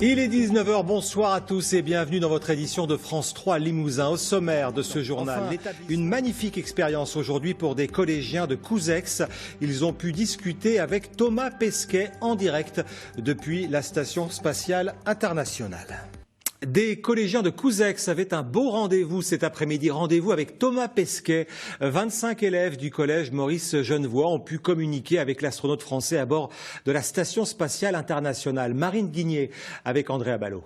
Il est 19 h, bonsoir à tous et bienvenue dans votre édition de France 3 Limousin. Au sommaire de ce journal, une magnifique expérience aujourd'hui pour des collégiens de Couzex. Ils ont pu discuter avec Thomas Pesquet en direct depuis la Station Spatiale Internationale. Des collégiens de Couzex avaient un beau rendez-vous cet après-midi. Rendez-vous avec Thomas Pesquet. 25 élèves du collège Maurice Genevoix ont pu communiquer avec l'astronaute français à bord de la Station Spatiale Internationale. Marine Guigné avec André Abalo.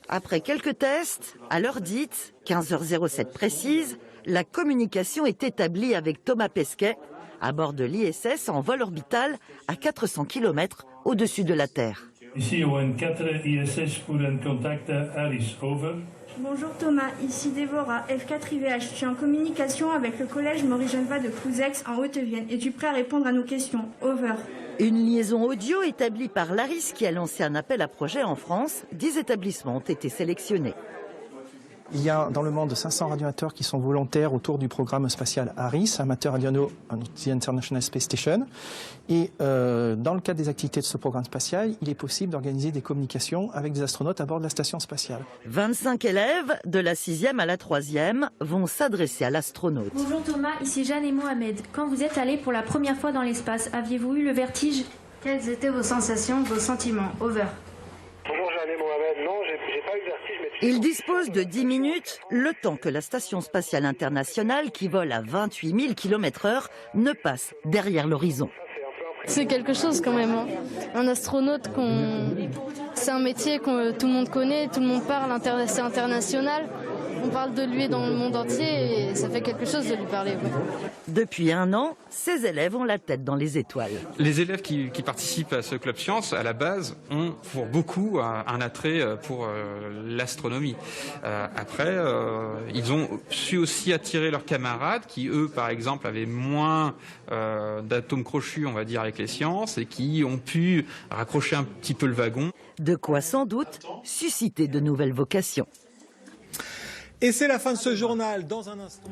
Après quelques tests, à l'heure dite, 15h07 précise, la communication est établie avec Thomas Pesquet à bord de l'ISS en vol orbital à 400 km au-dessus de la Terre. Ici ON4, ISS pour un contact Alice, over. Bonjour Thomas, ici Dévora, F4 IVH. Je suis en communication avec le collège Maurice Genevoix de Couzex en Haute-Vienne. Es-tu prêt à répondre à nos questions? Over. Une liaison audio établie par l'ARIS qui a lancé un appel à projet en France. 10 établissements ont été sélectionnés. Il y a dans le monde 500 radioamateurs qui sont volontaires autour du programme spatial ARIS, Amateur Radio The International Space Station. Et dans le cadre des activités de ce programme spatial, il est possible d'organiser des communications avec des astronautes à bord de la station spatiale. 25 élèves, de la 6e à la 3e, vont s'adresser à l'astronaute. Bonjour Thomas, ici Jeanne et Mohamed. Quand vous êtes allés pour la première fois dans l'espace, aviez-vous eu le vertige? Quelles étaient vos sensations, vos sentiments? Over. Bonjour Jeanne et Mohamed, non, j'ai pas eu le vertige. Il dispose de 10 minutes, le temps que la Station Spatiale Internationale, qui vole à 28 000 km/h, ne passe derrière l'horizon. C'est quelque chose quand même. Hein. Un astronaute, c'est un métier que tout le monde connaît, tout le monde parle, c'est international. On parle de lui dans le monde entier et ça fait quelque chose de lui parler. Ouais. Depuis un an, ces élèves ont la tête dans les étoiles. Les élèves qui participent à ce club science, à la base, ont pour beaucoup un attrait pour l'astronomie. Après, ils ont su aussi attirer leurs camarades qui, eux, par exemple, avaient moins d'atomes crochus, on va dire, avec les sciences et qui ont pu raccrocher un petit peu le wagon. De quoi, sans doute, susciter de nouvelles vocations. Et c'est la fin de ce journal. Dans un instant.